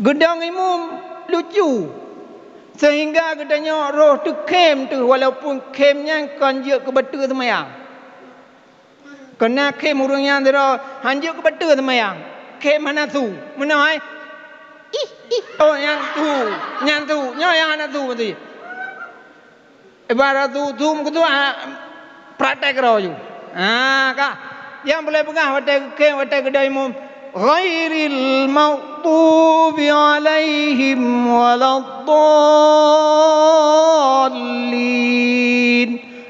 Gedang imum lucu. Sehingga katanya roh tu kem tu walaupun kemnya kanjak ke batu semayang. Kena kem urungnya dera hanjuk ke batu semayang. Kem mana tu? Mana ai? Oh yang tu, yang mana tu mesti. Ibarat tu begitu praktek roju. Kak. Yang boleh pegang watak kedai imam. Ghairil maghdubi alaihim waladdallin.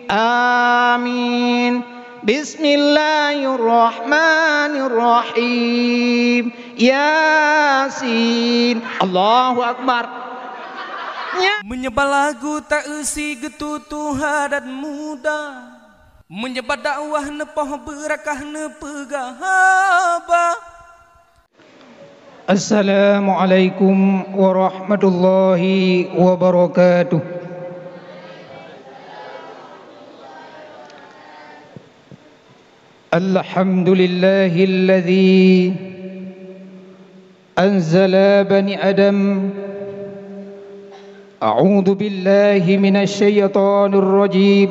Amin. Bismillahirrahmanirrahim. Yasin. Allahu Akbar. Menyebar lagu tak isi getutu hadat muda, menyebar dakwah nepoh berakah nepegahaba. Assalamualaikum warahmatullahi wabarakatuh. Alhamdulillahilladzi anzala bani Adam. A'udzu billahi minasyaitonir rajim.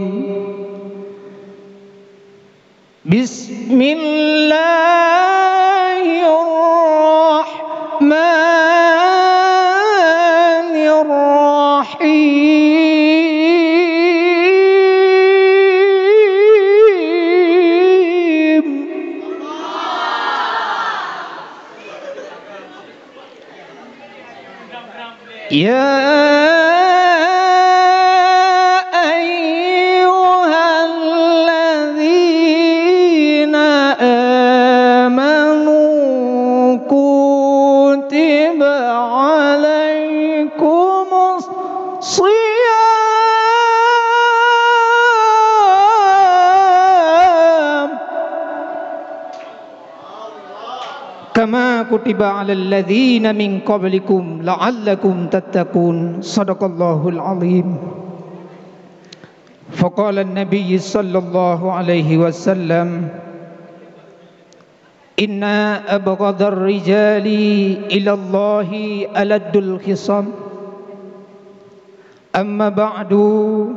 Bismillahirrahmanirrahim. Ya kama kutiba 'alal ladzina min qablikum la'allakum tattaqun. Shadaqallahul 'azim. Faqala an-nabiy sallallahu alaihi wasallam, inna abghadar rijali ila Allahi aladdul khisam. Amma ba'du.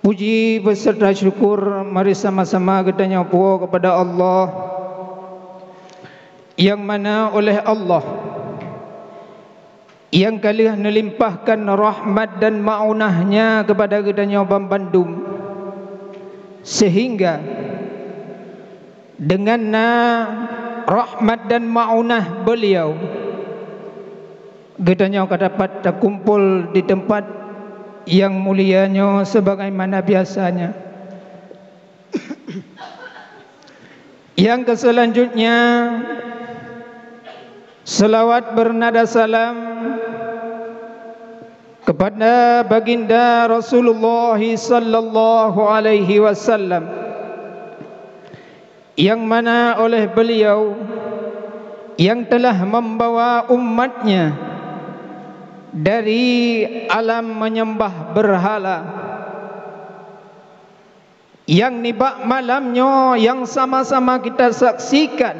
Puji beserta syukur mari sama-sama kita nyapu kepada Allah, yang mana oleh Allah yang kali melimpahkan rahmat dan ma'unahnya kepada kita nyobam Bandung, sehingga dengan rahmat dan ma'unah beliau kita nyoba dapat terkumpul di tempat yang mulianya sebagaimana biasanya. Yang selanjutnya, selawat bernada salam kepada baginda Rasulullah sallallahu alaihi wasallam, yang mana oleh beliau yang telah membawa umatnya dari alam menyembah berhala, yang nibak malamnya yang sama-sama kita saksikan.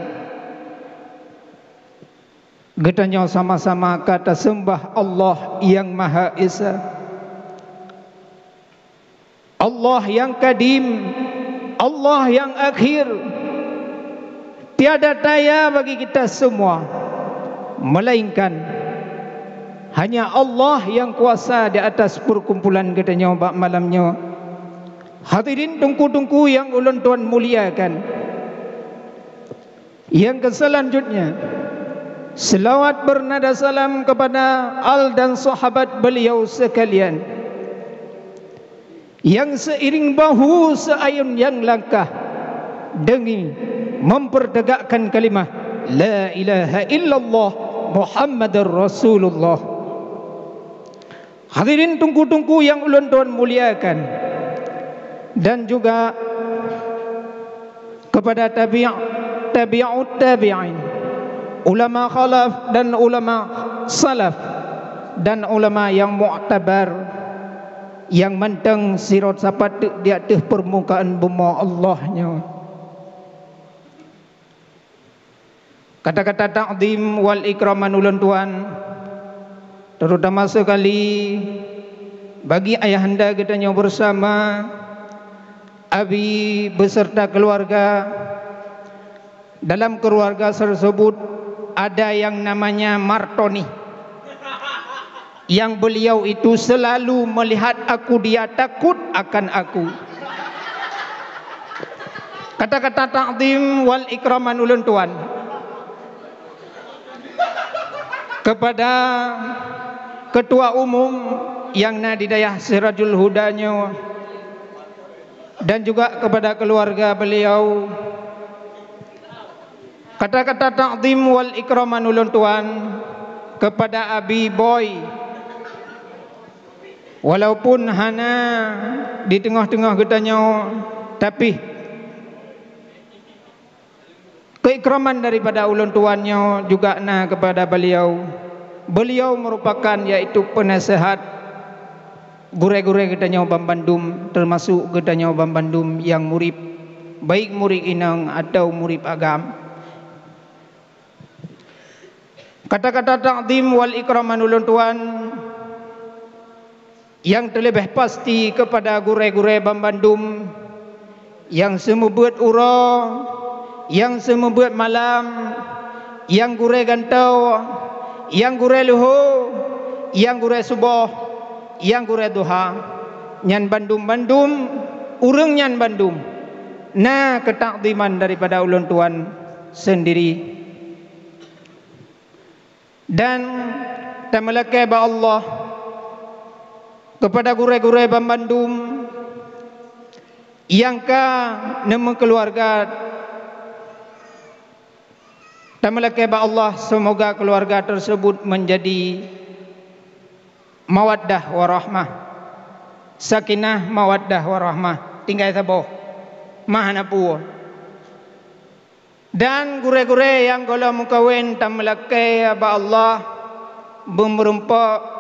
Getanya sama-sama kata sembah Allah yang Maha Esa, Allah yang kadim, Allah yang akhir. Tiada daya bagi kita semua, melainkan hanya Allah yang kuasa di atas perkumpulan getanya bak malamnya. Hadirin tungku-tungku yang ulun tuan muliakan, yang selanjutnya selawat bernada salam kepada al dan sahabat beliau sekalian, yang seiring bahu seayun yang langkah demi mempertegakkan kalimah la ilaha illallah Muhammadar Rasulullah. Hadirin tungku-tungku yang ulun tuan muliakan, dan juga kepada tabi'ut tabi'in, ulama khalaf dan ulama salaf, dan ulama yang mu'tabar yang mentang sirat sapat di atas permukaan bumi Allahnya. Kata-kata ta'zim wal ikraman ulun tuan, terutama sekali bagi ayahanda katanya bersama abi beserta keluarga. Dalam keluarga tersebut ada yang namanya Martoni, yang beliau itu selalu melihat aku, dia takut akan aku. Kata-kata ta'zim wal ikraman ulun tuan kepada Ketua Umum yang Nadidayah Sirajul Hudanya dan juga kepada keluarga beliau. Kata-kata ta'zim wal ikraman ulun tuan kepada Abi Boy, walaupun hana di tengah-tengah getanya, tapi keikraman daripada ulun tuannya juga na kepada beliau. Beliau merupakan yaitu penasehat gure-gure getanya Bambandum, termasuk getanya Bambandum yang murib, baik murid inang atau murid agam. Kata-kata ta'zim wal ikraman ulun tuan yang terlebih pasti kepada gure-gure Bambandum yang semubut uro, yang semubut malam, yang gure gantau, yang gure luhu, yang gure subuh, yang gure duha, nyan Bandum-Bandum, urang nyan Bandum. Nah, ketakdiman daripada ulun tuan sendiri. Dan tamalakai ba Allah kepada gure-gure Bambandum yang ka nama keluarga, tamalakai ba Allah semoga keluarga tersebut menjadi mawaddah warahmah, sakinah mawaddah warahmah, tinggal saboh mahana pu. Dan gure-gure yang kalau mukawin tamlakai ba Allah bemerumpak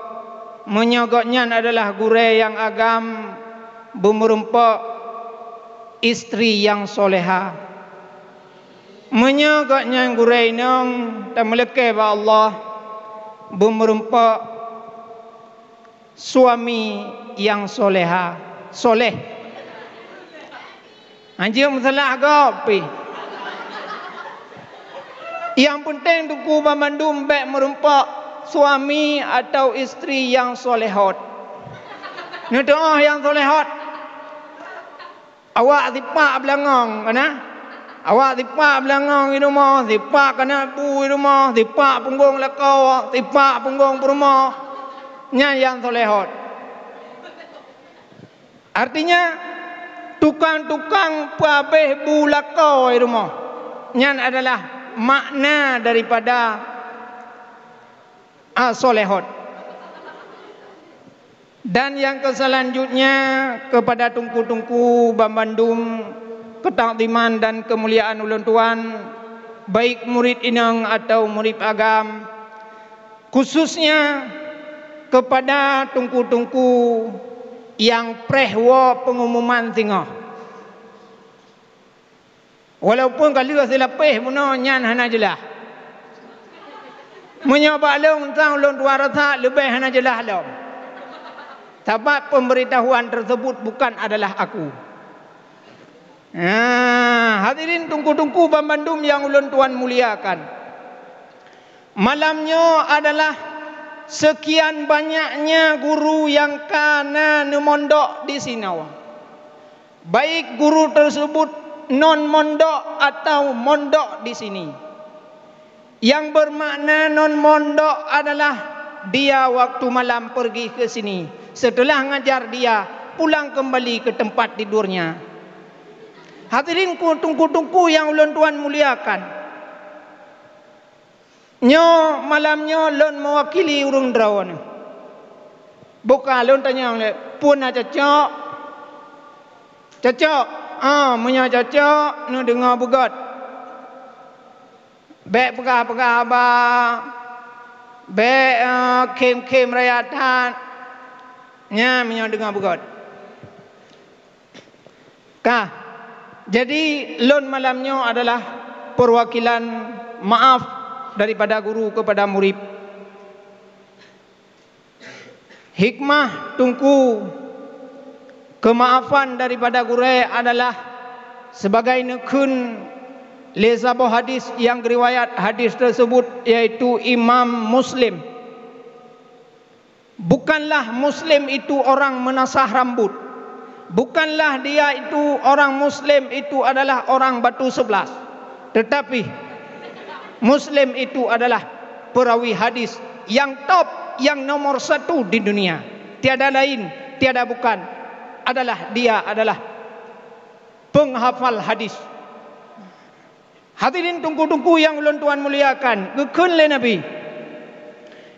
menyogoknya adalah gure yang agam, bemerumpak istri yang soleha. Menyogoknya gure inang tamlakai ba Allah bemerumpak suami yang soleha, soleh. Anjing masalah gapi. Yang penting tuku Bambandum baik merumpak suami atau istri yang solehot. Ngedoah yang solehot. Awak tipak belangong kana? Awak tipak belangong di rumah, tipak kana pu di rumah, tipak punggung lekau, tipak punggung rumah. Nya yang solehot. Artinya tukang-tukang pabeh bulakau di rumah. Nya adalah makna daripada solehot. Dan yang selanjutnya kepada tungku-tungku Bambandum, ketakdiman dan kemuliaan ulun tuan, baik murid inang atau murid agam, khususnya kepada tungku-tungku yang prehwa pengumuman tingah. Walaupun kalau silapih puno nyan hana jelah. Menyoba long tang long 200 lebih hana jelah long. Sebab pemberitahuan tersebut bukan adalah aku. Hadirin tungku-tungku Bambandum yang ulun tuan muliakan. Malamnya adalah sekian banyaknya guru yang kana nemondok di Sinaw. Baik guru tersebut non mondok atau mondok di sini. Yang bermakna non mondok adalah dia waktu malam pergi ke sini, setelah ngajar dia pulang kembali ke tempat tidurnya. Hadirin tungku-tungku yang ulun tuan muliakan, nyo malamnya lon mewakili urung drawan. Bukan lon tanya pun cocok, cocok. Punya cocok nu dengar bugat. Bek pegah-pegah abah. Bek kem-kem rayatan. Nya punya dengar bugat. Jadi lon malamnya adalah perwakilan maaf daripada guru kepada murid. Hikmah tungku kemaafan daripada guru adalah sebagai nekun lesaboh hadis yang riwayat hadis tersebut, yaitu Imam Muslim. Bukanlah Muslim itu orang menasah rambut. Bukanlah dia itu orang Muslim itu adalah orang batu 11. Tetapi Muslim itu adalah perawi hadis yang top, yang nomor 1 di dunia. Tiada lain, tiada bukan, adalah dia adalah penghafal hadis. Hadirin tungku-tungku yang ulun tuan muliakan, gekun le Nabi.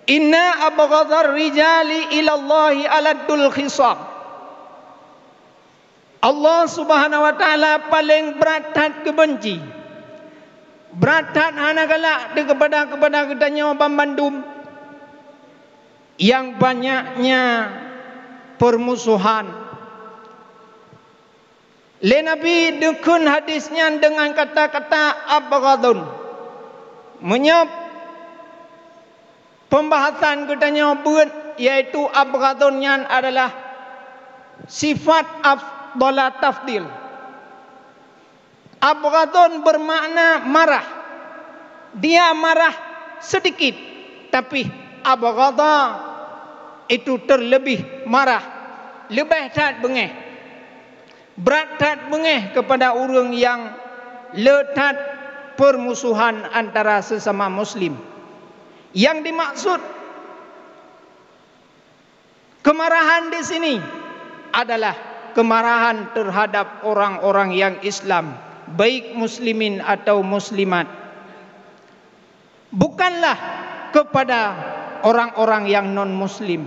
Inna abghadhar rijali ilallahi aladul khisab. Allah Subhanahu wa taala paling berat kebenci. Berat hana galak kepada ketanya Bandung yang banyaknya permusuhan. Le Nabi dekun hadisnya dengan kata-kata abghadun. Menyop pembahasan katanya yaitu abghadunnya adalah sifat afdala tafdil. Abghadun bermakna marah. Dia marah sedikit, tapi abghadha itu terlebih marah, lebih tat bengeh. Berat tat bengeh kepada orang yang letak permusuhan antara sesama muslim. Yang dimaksud kemarahan di sini adalah kemarahan terhadap orang-orang yang Islam, baik muslimin atau muslimat. Bukanlah kepada orang-orang yang non-muslim.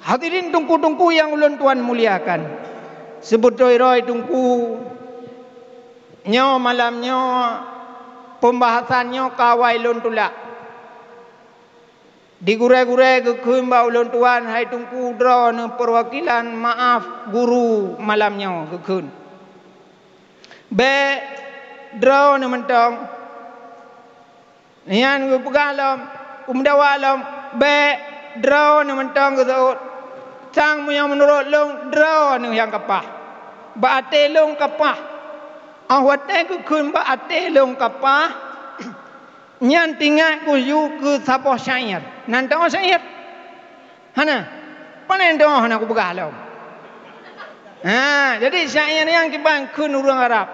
Hadirin tungku-tungku yang ulun tuan muliakan. Sebut roy tungku nyo malamnyo pembahasannya kawai lun tulak. Digure-gure gekun ba ulun tuan hai tungku dra ne perwakilan maaf guru malamnya gekun. Be dra ne mentong. Nian gu pegalam umdawalam be dra ne mentong geut. Sang yang menurut long dra ne yang kapah. Ba ate long kapah. Awate gekun ba ate long kapah. Nyan tinggal ku yu ke sapoh syair. Nanti orang syair. Hana. Panen doh hana ku begalau. Jadi syair yang kibang kun urang Arab.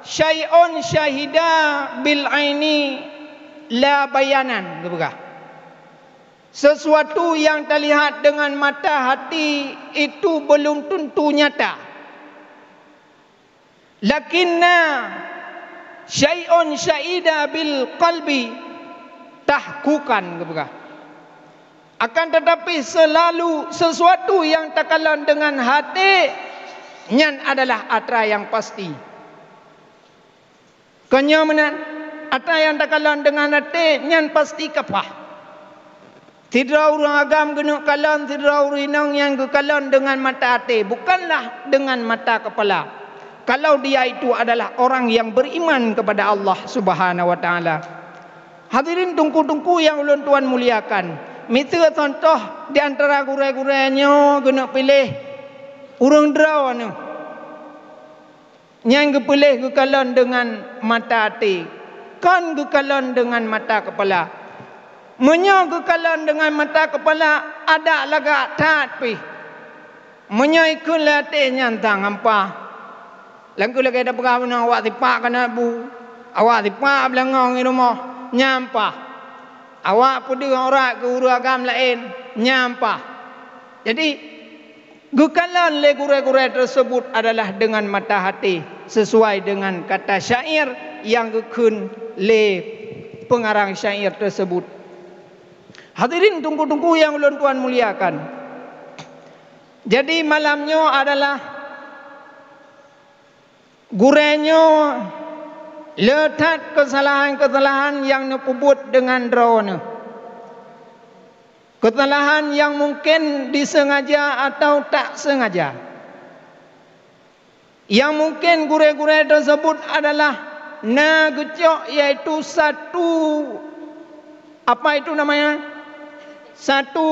Syai'un syahida bil aini la bayanan. Gebegah. Sesuatu yang terlihat dengan mata hati itu belum tentu nyata. Lakinna syai'un syahida bil qalbi tahkukan gebegah. Akan tetapi selalu sesuatu yang takalan dengan hati nyan adalah atra yang pasti. Kenyamanan atra yang takalan dengan hati nyan pasti kapah. Tidak orang agam genuk kalan, tidak orang inang yang kekalan dengan mata hati, bukanlah dengan mata kepala. Kalau dia itu adalah orang yang beriman kepada Allah Subhanahu wa taala. Hadirin tungku-tungku yang ulun tuan muliakan. Misal contoh di antara gure-gurenya guna pilih urang draw anu. Yang gepilih gekalan dengan mata hati, kan gekalan dengan mata kepala. Menyo gekalan dengan mata kepala ada lagak tat pi. Menyo ikun latih nyantang ampah. Langku lagi ada pegawai awak tipak kena bu. Awak tipak belangong di rumah nyampah. Awak pudi orang ke guru agam lain nyampah. Jadi gukalan le gure-gure tersebut adalah dengan mata hati sesuai dengan kata syair yang gekun le pengarang syair tersebut. Hadirin tunggu-tunggu yang ulun tuan muliakan. Jadi malamnya adalah gurenyo letak kesalahan-kesalahan yang nepubut dengan drone. Kesalahan yang mungkin disengaja atau tak sengaja. Yang mungkin gure-gure tersebut adalah na gecok, yaitu satu apa itu namanya? Satu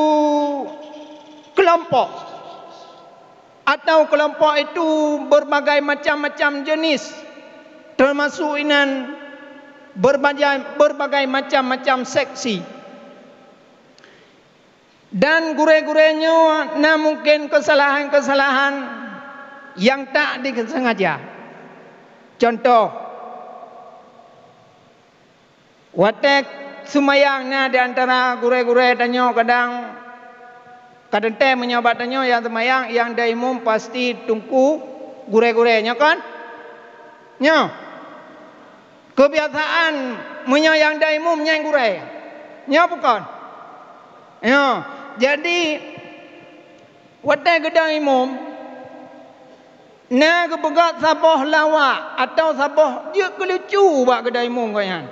kelompok. Atau kelompok itu berbagai macam-macam jenis. Termasuk inan berbagai macam-macam seksi. Dan gure-gurenya nah mungkin kesalahan-kesalahan yang tak disengaja. Contoh, watek sumayang na di antara gure-gure tanyo kadang teh menyobat tanyo yang semayang yang daimum pasti tungku gure-gurenya kan? Nyo. Kebiasaan menyayang daimum nyang gure. Nyo bukan? Nyo. Jadi watek gedang imum na kebegat sabah lawak atau sabah dia kelucu bak gedang imum kayan.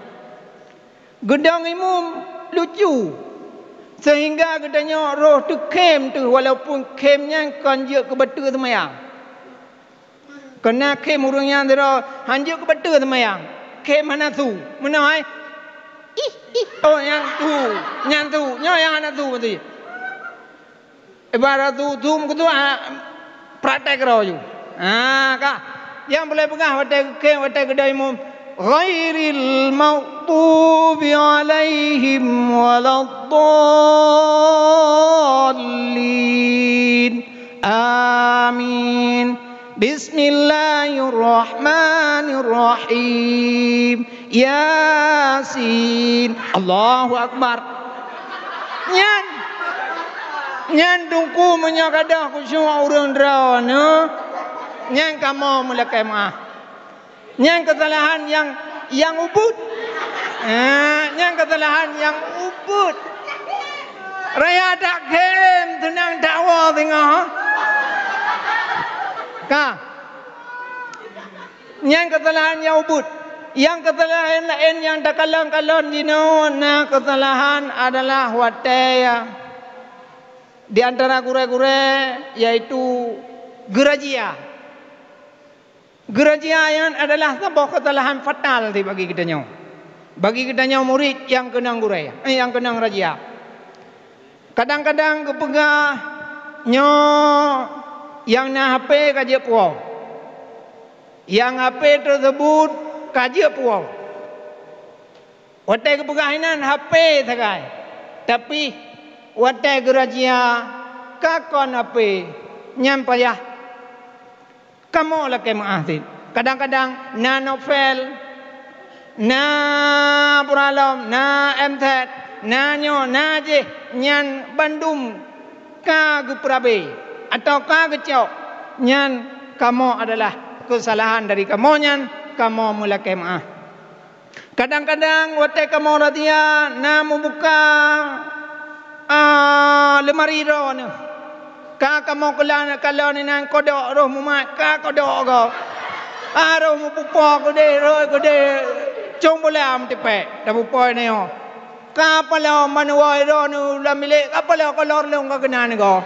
Gedang imum lucu sehingga gedanya roh tu kem tu walaupun kemnya kan je ke betul semayang. Kena kem urangnya dero hanjur ke betul semayang. Kem mana tu? Mana ai? Oh yang tu, nyo yang ana tu mesti. Ibarat tu mungkin tu praktek ro ju. Kak yang boleh pegang watak kem watak gedang imum ghairil maghdubi alaihim waladdallin. Amin. Bismillahirrahmanirrahim. Yasin. Allahu Akbar. Nyan tungku menyakadah khusyuk urang drawana. Nyan kamu mulakai maaf. Nyan kesalahan yang ubud. Nyan kesalahan yang ubud. Raya tak kem tenang dakwa tengah. Kah? Nyan kesalahan yang ubud. Yang kesalahan lain yang tak kalon-kalon dino na kesalahan adalah wataya. Di antara gure-gure yaitu gerajia. Gerajia yang adalah sebuah kesalahan fatal bagi kita nyo. Bagi kita nyo murid yang kenang gure, yang kenang rajia. Kadang-kadang kepegah nyo yang na HP kaje puau. Yang HP tersebut kaje puau. Watai kepegahinan HP sagai. Tapi watai gerajia kakon HP nyampayah kamu lah kemaafin. Kadang-kadang na novel, na puralam, na MTET, na nyo, na je nyan bandum ka geprabe atau ka gecok nyan kamu adalah kesalahan dari kamu nyan kamu mulakai maaf. Kadang-kadang watai kamu radia na membuka lemari roh ni. Ka kamu kalau ni nang kodok roh mumat ka kodok go. Roh mu pupo ko de roh ko de chong bolam tepe. Da pupo ni yo. Ka pala manuai roh nu lamile ka pala kolor long ka kenan go.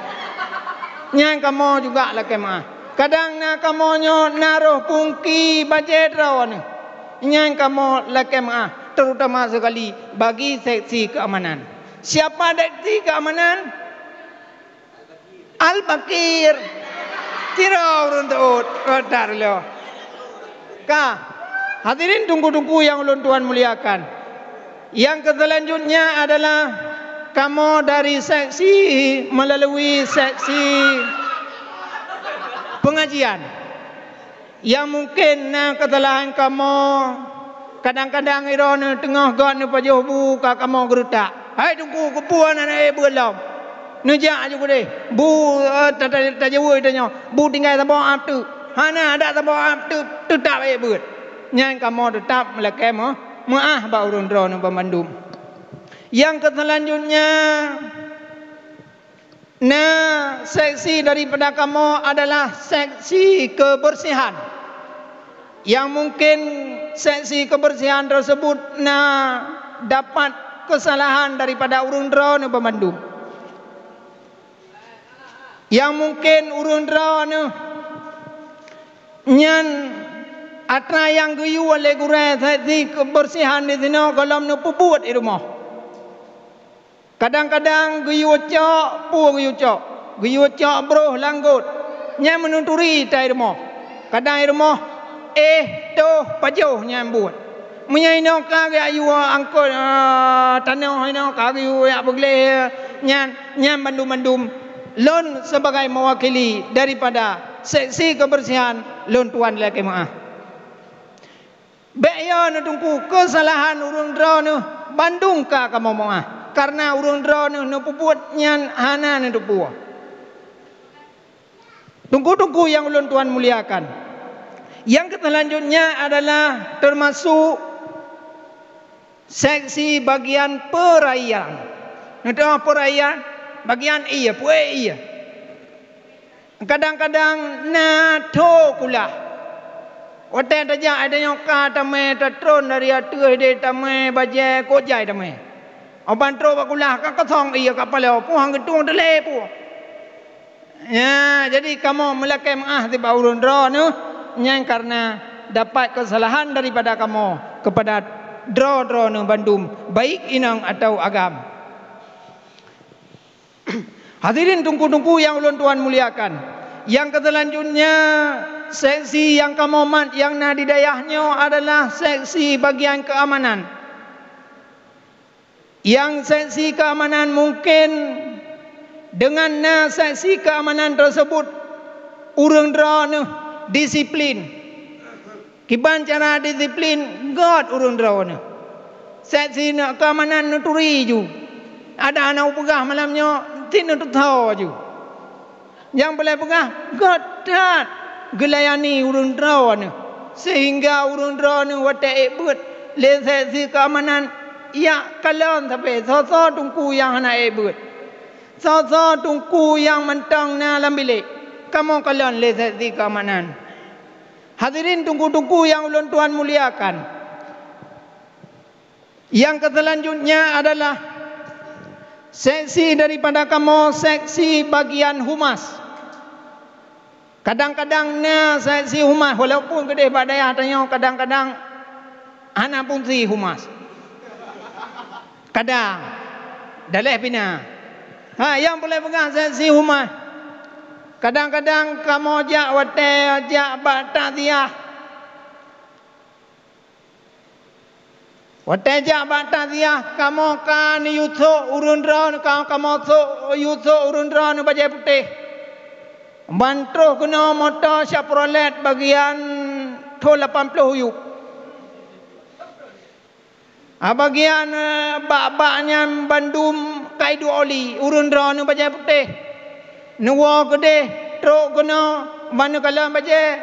Nyang kamu juga lah kemah. Kadang na kamu nyo naruh pungki budget roh ni. Nyang kamu lah kemah. Terutama sekali bagi seksi keamanan. Siapa seksi keamanan? Al-Bakir. Tirau runtut. Kodar lo. Kah, hadirin tunggu-tunggu yang ulun Tuhan muliakan. Yang selanjutnya adalah kamu dari seksi melalui seksi pengajian. Yang mungkin kesalahan kamu kadang-kadang iron tengah got ni pajuh buka kamu gerutak. Hai tunggu kepuan anak belum. Nujak juga deh. Bu tajawui tanya. Bu tinggal tambah up tu. Hana ada tambah up tu tetap baik buat. Yang kamu tetap melakai maaf ba urun drone pemandum. Yang selanjutnya seksi daripada kamu adalah seksi kebersihan. Yang mungkin seksi kebersihan tersebut dapat kesalahan daripada urun drone pemandum. Yang mungkin urun drone nyan atra yang geyu oleh gure seksi kebersihan di sini kalau nu puput di rumah. Kadang-kadang geyu cok, pu geyu cok. Geyu cok bro langgut. Nya menunturi tai remoh. Kadang remoh to pajoh nya buat. Menyai no ka ga ayu angkot tanah no ka ayu ya begle nya bandum-bandum lon sebagai mewakili daripada seksi kebersihan lon tuan laki maah. Beyo nu tungku kesalahan urang dra nu Bandung ka kamu maah. Karena urang dra nu pupuat nyan hana nu puah. Tungku-tungku yang ulun Tuhan muliakan. Yang selanjutnya adalah termasuk seksi bagian perayaan. Itu perayaan bagian iya, pue iya. Kadang-kadang na to kula. Ote taja ada nyoka tame tatron dari atu de tame baje ko jai tame. Oban tro bakula ka kosong iya kapal pu hang gedung tele pu. Ya, jadi kamu melakai maah di baurun dra nu nyang karena dapat kesalahan daripada kamu kepada dra nu Bandung baik inang atau agam. Hadirin tungku-tungku yang ulun Tuhan muliakan. Yang selanjutnya seksi yang kamu mat yang nadidayahnya adalah seksi bagian keamanan. Yang seksi keamanan mungkin dengan seksi keamanan tersebut urang dra nu disiplin. Kiban cara disiplin God urang dra nu. Seksi keamanan nu turi ju. Ada anak pegah malamnya tin tu tahu ju. Yang boleh pegah God tat gelayani urang dra nu. Sehingga urang dra nu wate ebut le seksi keamanan ya kalon sampai so tungku yang anak ebut. So tungku yang mentang na dalam bilik. Kamu kalian lihat di keamanan. Hadirin tungku-tungku yang ulun Tuhan muliakan. Yang selanjutnya adalah seksi daripada kamu seksi bagian humas. Kadang-kadang na seksi humas walaupun gede badai hatanya kadang-kadang anak fungsi humas. Kadang daleh pina. Yang boleh pegang seksi humas. Kadang-kadang kamu ajak wate, ajak baktaziah. Wate ajak baktaziah, kamu kan yuso urun dra, kamu yuso urun dra nu bajai putih. Bantu kena motor Chevrolet bagian to 80 yuk. Bagian bak-baknya Bandung kaidu oli urun dra nu bajai putih. Nuwa gede truk kena mana kala bajai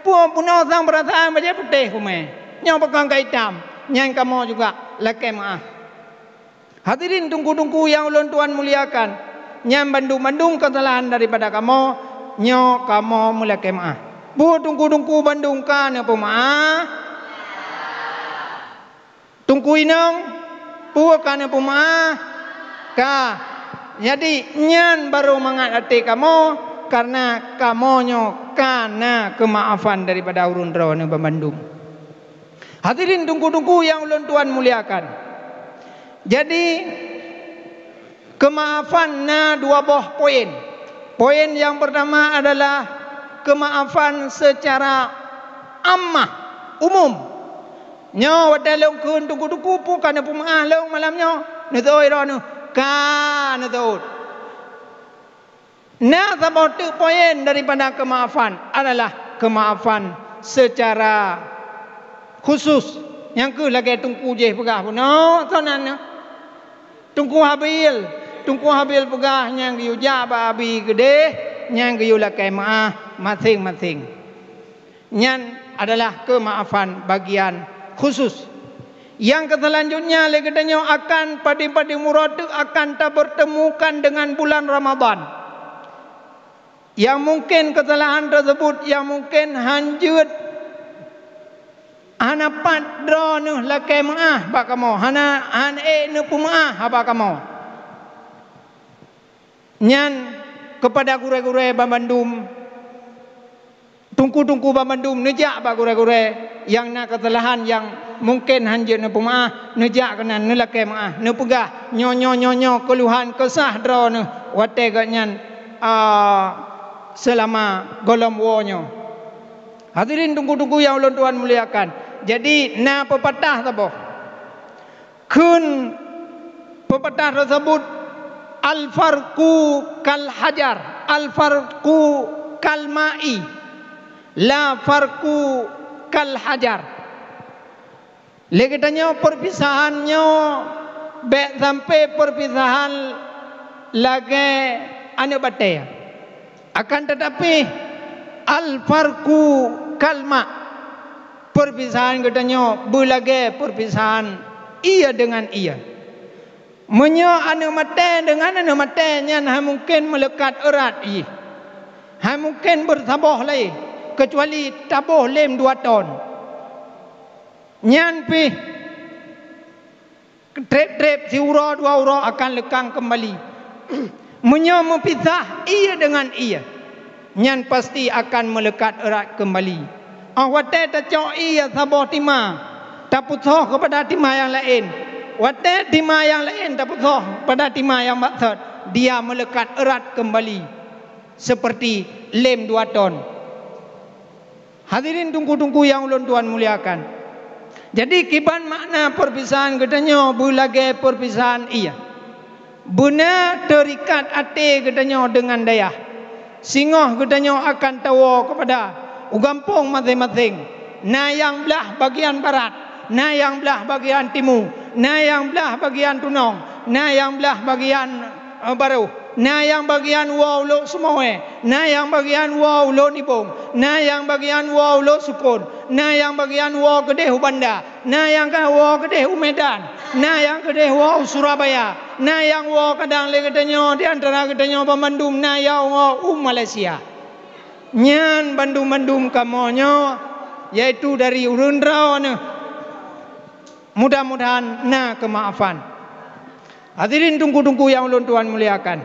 puno sang perasaan bajai putih kume. Nyang pegang kaitam, nyang kamu juga lakai maah. Hadirin tungku-tungku yang ulun Tuhan muliakan. Nyang Bandung kesalahan daripada kamu, nyo kamu mulakai maah. Bu tungku-tungku Bandung kan apa maah? Tungku inang puakan pemaah ka. Jadi nyan baru mangat hati kamu karena kamonyo kana kemaafan daripada urun dra nu Bandung. Hadirin tungku-tungku yang ulun Tuhan muliakan. Jadi kemaafan na dua buah poin. Poin yang pertama adalah kemaafan secara ammah, umum. Nyo wadalong kun tungku-tungku pu kana pemaah long malamnya netoi ro nu ka netoi. Nah sabotu poin daripada kemaafan adalah kemaafan secara khusus. Yang ke lagi tungku je pegah pun no sonan tungku habil pegah yang giu jaba abi gede yang giu lakai maaf masing-masing. Nyan adalah kemaafan bagian khusus. Yang selanjutnya legadanya akan padi-padi murad akan tak bertemukan dengan bulan Ramadan. Yang mungkin kesalahan tersebut yang mungkin hanjut hanapat dra nu lakai maah ba kamu han nu pumaah apa kamu. Nyan kepada gure-gure Bandung tungku-tungku bamandum nejak ba gure-gure yang nak kesalahan yang mungkin hanje ne pemaah nejak kena nelake maah ne pegah nyo keluhan kesah dro ne wate ganyan selama golom wonyo. Hadirin tungku-tungku yang ulun tuan muliakan. Jadi na pepatah tapo kun pepatah tersebut al farqu kal hajar al farqu kal ma'i la farqu kal hajar. Lekatanya perpisahannya baik sampai perpisahan lagi ane bataya. Akan tetapi al farqu kal ma, perpisahan katanya belage perpisahan ia dengan ia. Menyo ane mate dengan ane matenya nah mungkin melekat erat i. Ha mungkin bersaboh lai kecuali tabuh lem 2 ton. Nyan pi trep si uro 2 uro akan lekang kembali. Menyo mempisah ia dengan ia. Nyan pasti akan melekat erat kembali. Wate tacok ia saboh tima. Tapusoh kepada tima yang lain. Wate tima yang lain tapusoh pada tima yang maksud. Dia melekat erat kembali. Seperti lem 2 ton. Hadirin tungku-tungku yang ulun tuan muliakan. Jadi kiban makna perpisahan katanya bulage perpisahan ia. Buna terikat ate katanya dengan daya. Singoh katanya akan tawa kepada ugampong masing-masing. Na yang belah bagian barat, na yang belah bagian timur, na yang belah bagian tunong, na yang belah bagian baru, na yang bagian wow lo semoe, na yang bagian wow lo nipong, na yang bagian wow lo sukun, na yang bagian wow kedeh Banda, na yang wow kedeh Medan, na yang kedeh wow Surabaya, na yang wow kadang le katanya di antara katanya Bandung, na yang wow Malaysia. Nyan bandum-bandum kamonyo yaitu dari urundraw ne. Mudah-mudahan na kemaafan. Hadirin tunggu-tunggu yang ulun tuan muliakan.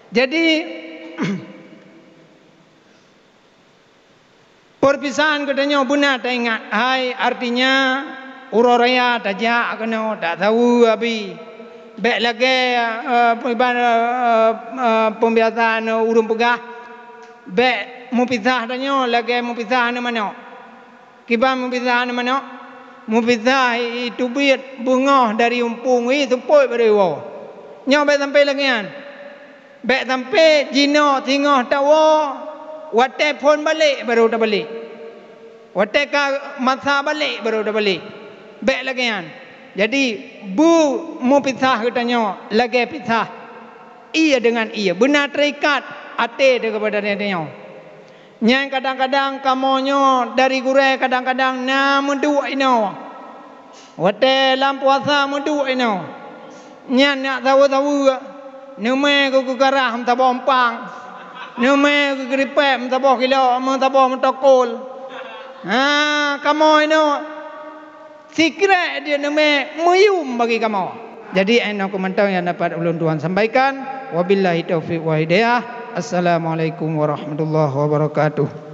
Jadi perpisahan katanya benar tak ingat. Hai artinya uroraya tajak kena tak tahu abi. Baik lagi pembiasaan urun pegah. Baik mupisah tanya lagi mupisah ne mana? Kiban mupisah ne mana? Mupisah itu biat bunga dari umpung itu poi pada wo. Nyo baik sampai lagi kan? Baik sampai jino tengah tawa wate phone balik baru dah balik. Wate ka masa balik baru dah balik. Baik lagi kan? Jadi bu mupisah katanya lagi pisah. Ia dengan ia benar terikat ate dia kepada dia. Yang kadang-kadang kamonyo dari gure kadang-kadang na mendu ino. Wate lam puasa mendu ino. Nyan nak tahu-tahu nume ku garah ham tabo empang. Nume ku gripep ham tabo kilo ham tabo mentokol. Kamu ino secret dia nume muyum bagi kamu. Jadi eno komentar yang dapat ulun tuan sampaikan. Wabillahi taufiq wa hidayah. Assalamualaikum warahmatullahi wabarakatuh.